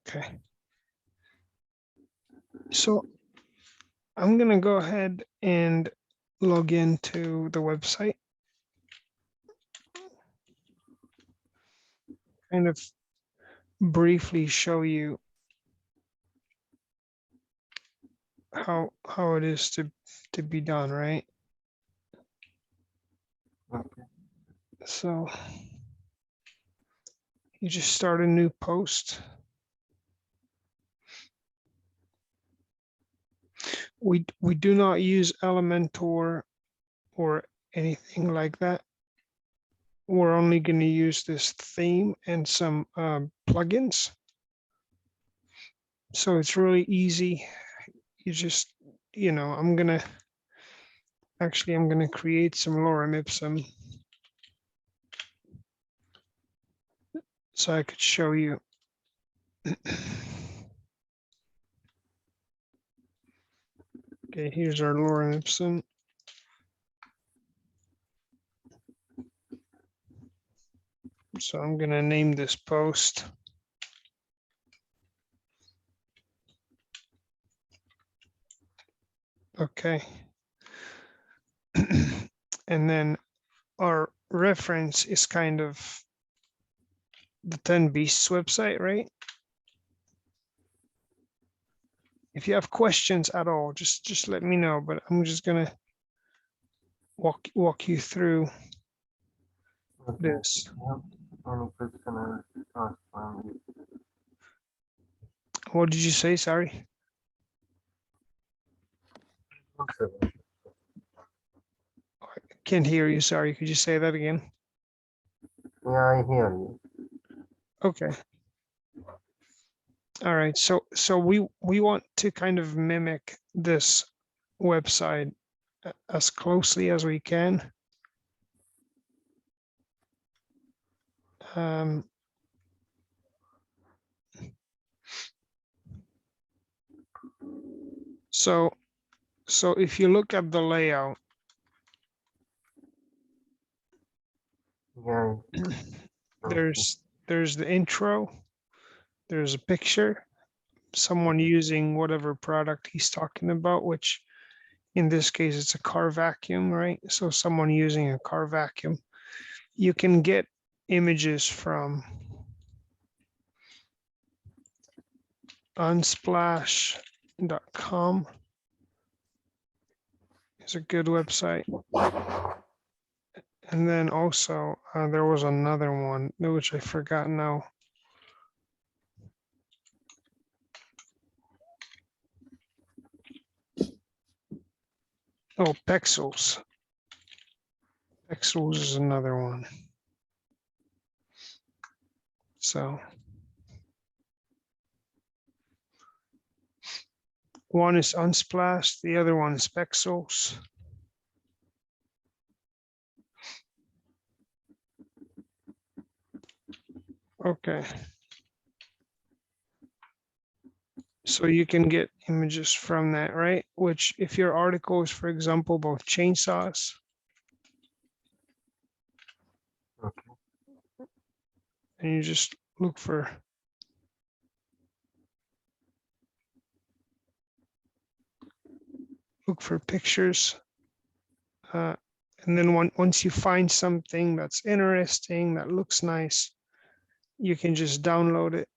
Okay. So I'm going to go ahead and log into the website. Kind of briefly show you how it is to be done, right? Okay. So you just start a new post. We do not use Elementor or anything like that. We're only going to use this theme and some plugins. So it's really easy. You just, I'm going to create some lorem ipsum so I could show you. Okay, here's our lorem ipsum. So I'm going to name this post. Okay. And then our reference is kind of the 10 Beasts website, right? If you have questions at all, just let me know, but I'm just going to walk you through this. What did you say? Sorry. I can't hear you. Sorry. Could you say that again? Yeah, I hear you. Okay. All right. So we want to kind of mimic this website as closely as we can. So if you look at the layout, Yeah. there's the intro, there's a picture, someone using whatever product he's talking about, which in this case it's a car vacuum, right? So someone using a car vacuum. You can get images from unsplash.com. It's a good website. And then also there was another one which I forgot now. Oh, Pexels. Pexels is another one. So one is Unsplash, the other one is Pexels. Okay. So you can get images from that, right? Which if your article is, for example, about chainsaws, Okay. and you just look for pictures. And then once you find something that's interesting, that looks nice, you can just download it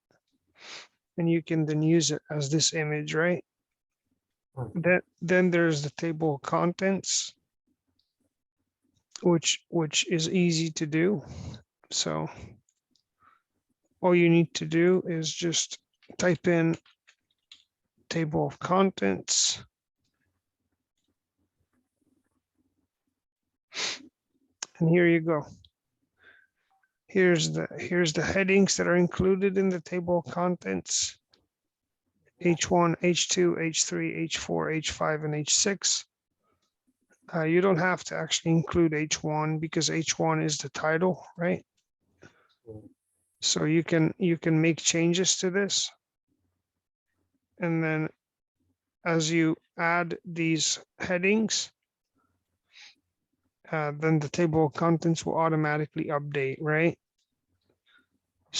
and you can then use it as this image, right? Then there's the table of contents, which is easy to do. So all you need to do is just type in table of contents. And here you go. Here's the headings that are included in the table of contents. H1, H2, H3, H4, H5, and H6. You don't have to actually include H1 because H1 is the title, right? So you can make changes to this. And then as you add these headings, then the table of contents will automatically update, right?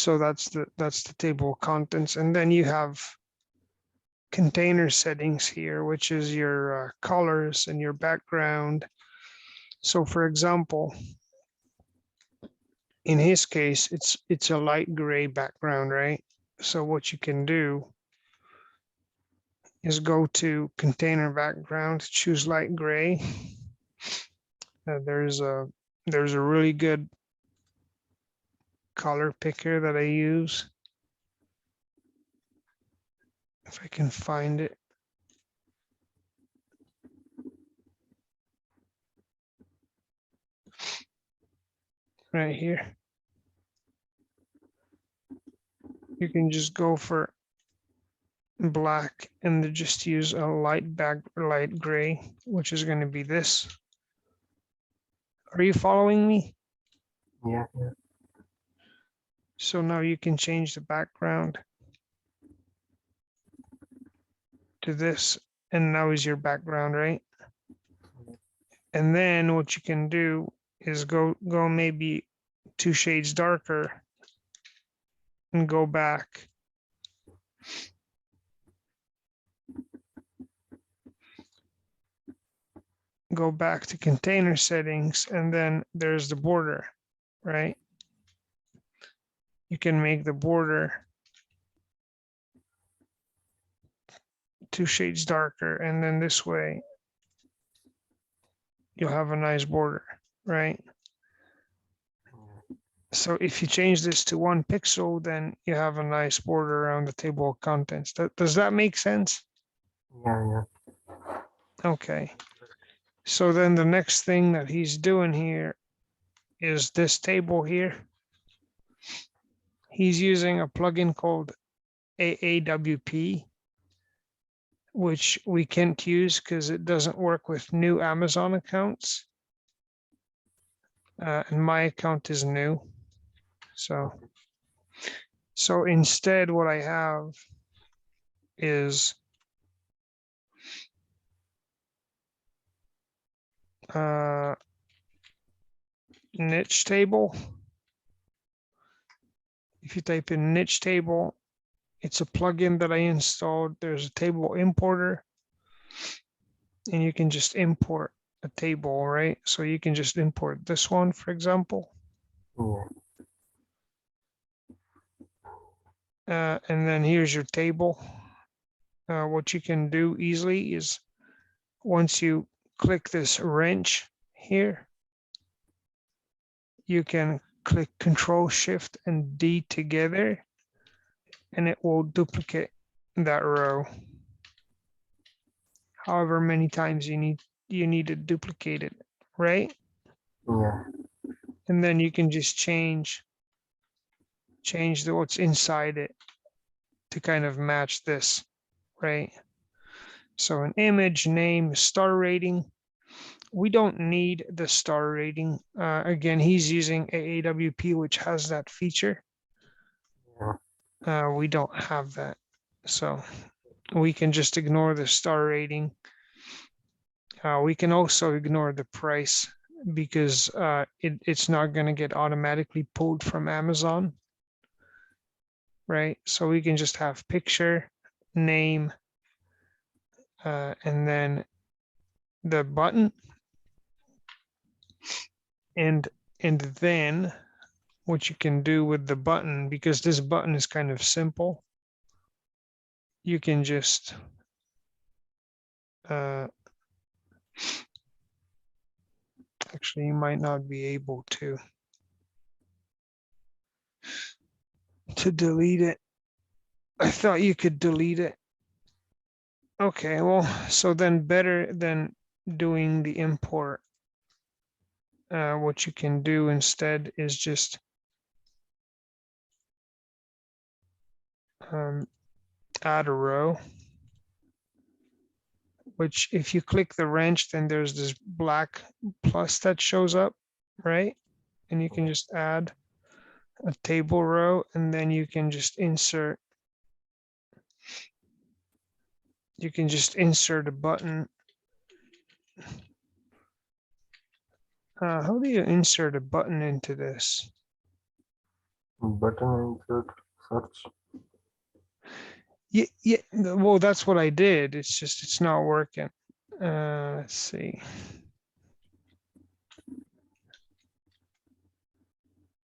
So that's the table of contents. And then you have container settings here, which is your colors and your background. So for example, in his case, it's a light gray background, right? So what you can do is go to container background, choose light gray. There's a really good color picker that I use. If I can find it. Right here. You can just go for black and then just use a light gray, which is going to be this. Are you following me? Yeah, yeah. So now you can change the background to this, and now is your background, right? And then what you can do is go maybe 2 shades darker and go back. Go back to container settings, and then there's the border, right? You can make the border 2 shades darker, and then this way you'll have a nice border, right? So if you change this to 1 pixel, then you have a nice border around the table of contents. Does that make sense? Yeah, yeah. Okay. So then the next thing that he's doing here is this table here. He's using a plugin called AAWP, which we can't use because it doesn't work with new Amazon accounts. And my account is new. So instead, what I have is niche table. If you type in niche table, it's a plugin that I installed. There's a table importer, and you can just import a table, right? So you can just import this one, for example. Yeah. And then here's your table. What you can do easily is once you click this wrench here, you can click Control Shift and D together, and it will duplicate that row. However many times you need to duplicate it, right? Yeah. And then you can just change what's inside it to kind of match this, right? So an image, name, star rating. We don't need the star rating. Again, he's using AAWP, which has that feature. Yeah. We don't have that. So we can just ignore the star rating. We can also ignore the price because it's not going to get automatically pulled from Amazon, right? So we can just have picture, name, and then the button. And then what you can do with the button, because this button is kind of simple, you can just actually, you might not be able to delete it. I thought you could delete it. Okay, well, so then better than doing the import, what you can do instead is just add a row, which if you click the wrench, then there's this black plus that shows up, right? And you can just add a table row, and then you can just insert a button. How do you insert a button into this? Button insert search. Yeah, well, that's what I did. It's just, it's not working. Let's see.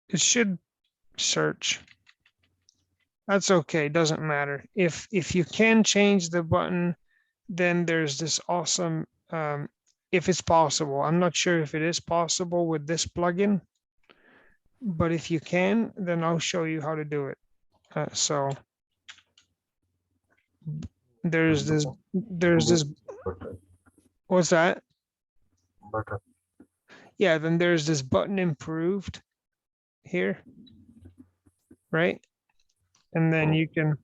It should search. That's okay, doesn't matter. If you can change the button, then there's this awesome, if it's possible. I'm not sure if it is possible with this plugin, but if you can, then I'll show you how to do it. So there's this, Button. what's that? Button. Yeah, then there's this button improved here, right? And then Mm,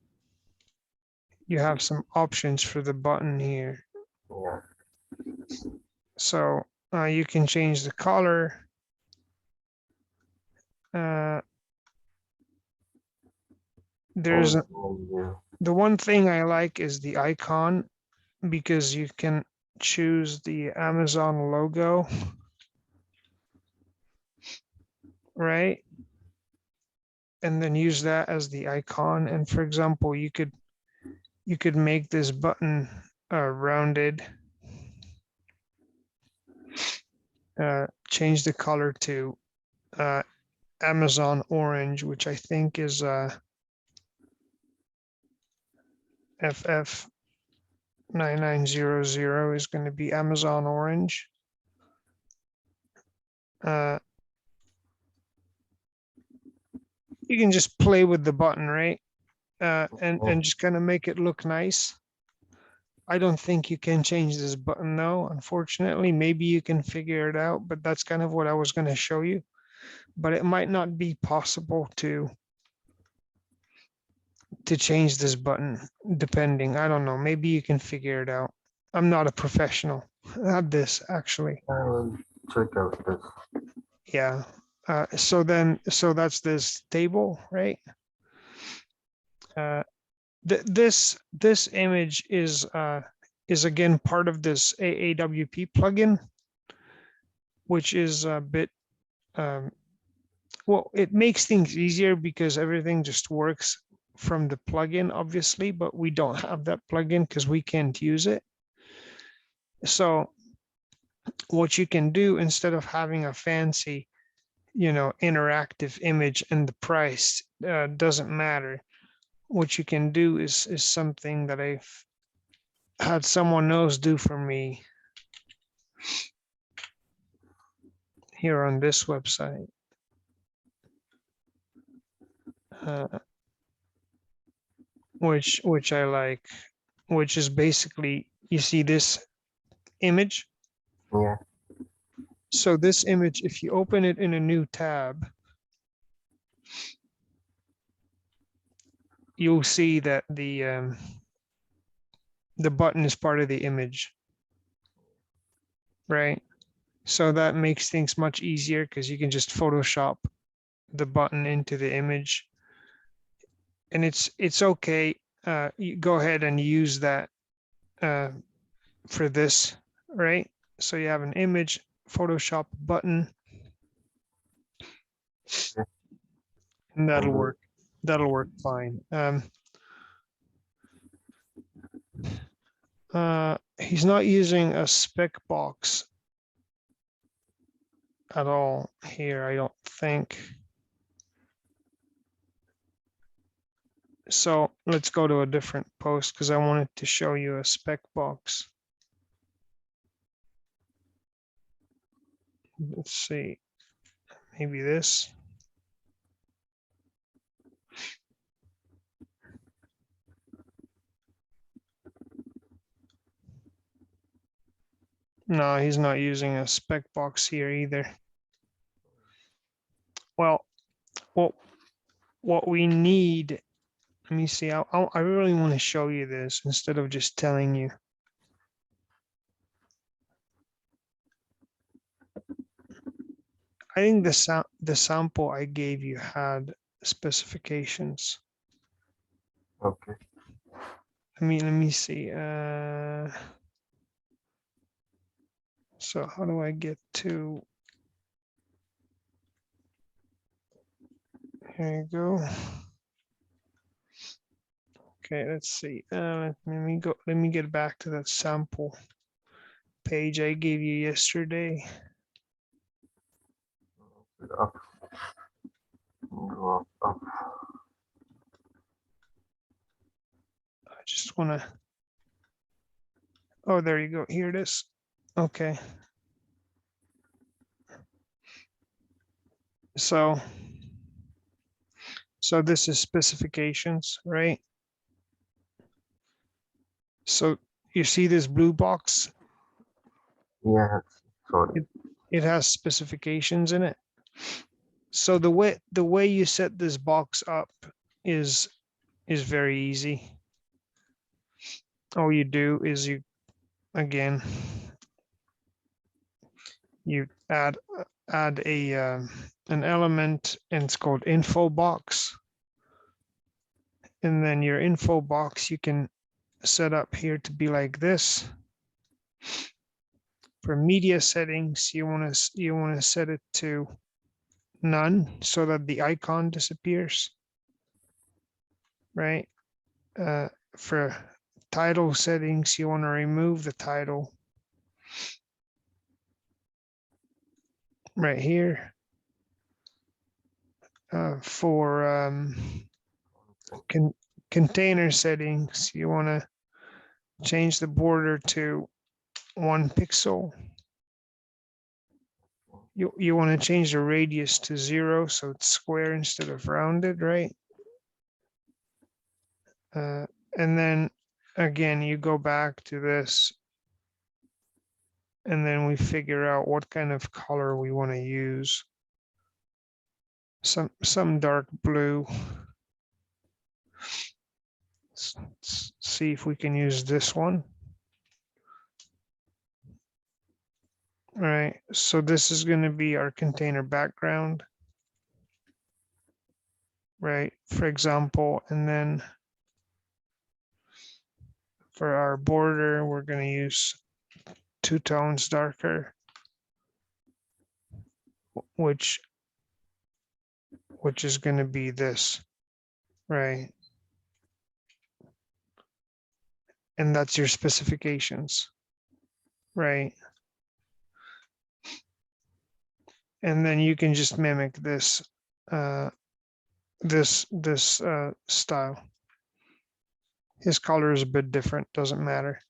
you have some options for the button here. yeah. So you can change the color. There's Yeah. the one thing I like is the icon, because you can choose the Amazon logo, right? And then use that as the icon. And for example, you could make this button rounded, change the color to Amazon orange, which I think is FF9900 is going to be Amazon orange. You can just play with the button, right? And just kind of make it look nice. I don't think you can change this button though, unfortunately. Maybe you can figure it out, but that's kind of what I was going to show you. But it might not be possible to change this button, depending. I don't know. Maybe you can figure it out. I'm not a professional at this, actually. I will check out this. Yeah. So that's this table, right? This image is again part of this AAWP plugin, which is a bit well, it makes things easier because everything just works from the plugin, obviously, but we don't have that plugin because we can't use it. So what you can do, instead of having a fancy, interactive image, and the price doesn't matter, what you can do is something that I've had someone else do for me here on this website. Which I like, which is basically, you see this image. Yeah. So this image, if you open it in a new tab, you'll see that the button is part of the image, right? So that makes things much easier because you can just Photoshop the button into the image, and it's okay. You go ahead and use that for this, right? So you have an image, Photoshop button, and that'll work. That'll work fine. He's not using a spec box at all here, I don't think. So let's go to a different post because I wanted to show you a spec box. Let's see, maybe this. No, he's not using a spec box here either. Well, what we need, let me see, I really want to show you this instead of just telling you. I think the sample I gave you had specifications. Okay. Let me see. So how do I get to There you go. Okay, let's see. Let me go. Let me get back to that sample page I gave you yesterday. Up. Go up, up. I just want to. Oh, there you go. Here it is. Okay. So this is specifications, right? So you see this blue box? Yeah, sorry. It has specifications in it. So the way you set this box up is very easy. All you do is you again you add a an element, and it's called info box. And then your info box you can set up here to be like this. For media settings, you want to set it to none so that the icon disappears, right? For title settings, you want to remove the title right here. For container settings, you want to change the border to 1 pixel. You want to change the radius to 0, so it's square instead of rounded, right? And then again, you go back to this, and then we figure out what kind of color we want to use. Some dark blue. Let's see if we can use this one. All right, so this is going to be our container background, right? For example, and then for our border, we're going to use 2 tones darker, which is going to be this, right? And that's your specifications, right? And then you can just mimic this style. His color is a bit different, doesn't matter.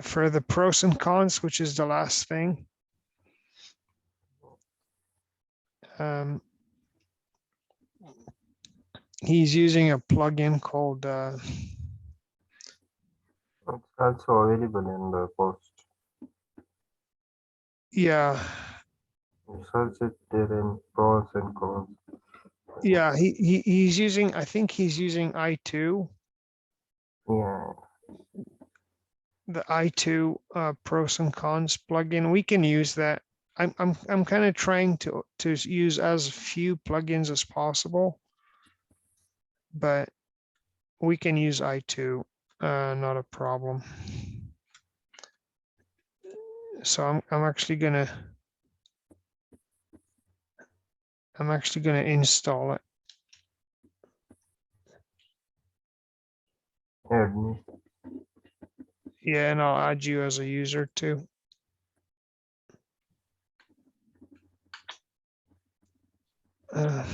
For the pros and cons, which is the last thing, he's using a plugin called It's also available in the post. yeah. You search it there in pros and cons. Yeah, he's using, I think he's using i2. Yeah. The i2 pros and cons plugin. We can use that. I'm kind of trying to use as few plugins as possible, but we can use i2, not a problem. So I'm actually gonna install it. Add me. Yeah, and I'll add you as a user too. I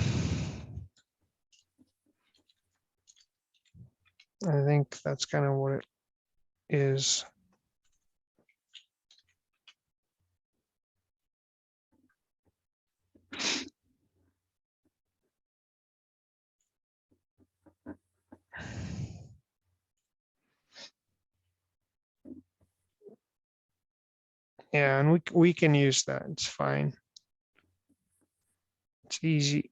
think that's kind of what it is. Yeah, and we can use that. It's fine. It's easy.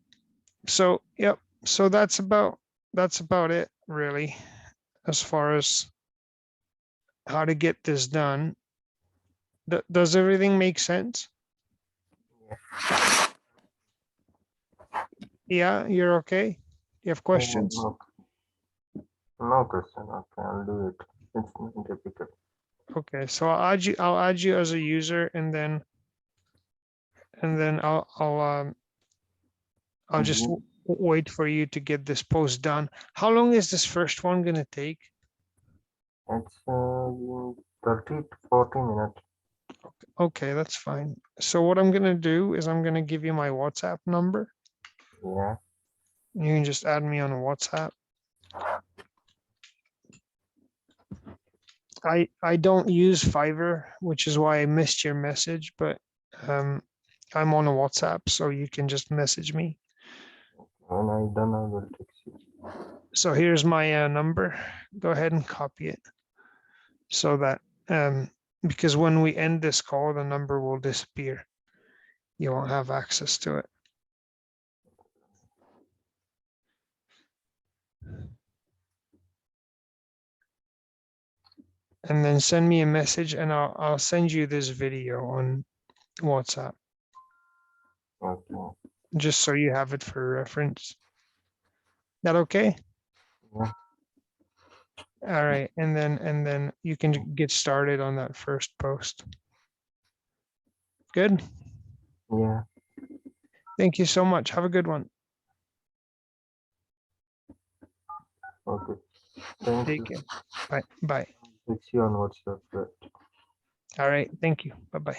So yep. So that's about it really, as far as how to get this done. Does everything make sense? Yeah, you're okay. You have questions? No, no question. Okay, I'll do it. It's not difficult. Okay, so I'll add you as a user, and then I'll I'll just Mhm. wait for you to get this post done. How long is this first one going to take? It's 30 to 40 minutes. Okay, that's fine. So what I'm going to do is I'm going to give you my WhatsApp number. Yeah. You can just add me on WhatsApp. I don't use Fiverr, which is why I missed your message, but I'm on a WhatsApp, so you can just message me. When I done, I will text you. So here's my number. Go ahead and copy it so that because when we end this call, the number will disappear. You won't have access to it. And then send me a message and I'll send you this video on WhatsApp, Okay. just so you have it for reference. That okay? Yeah. All right. And then you can get started on that first post. Good. Yeah. Thank you so much. Have a good one. Okay. Thank Take you. care. Bye. Bye. Text you on WhatsApp. Right? All right. Thank you. Bye-bye.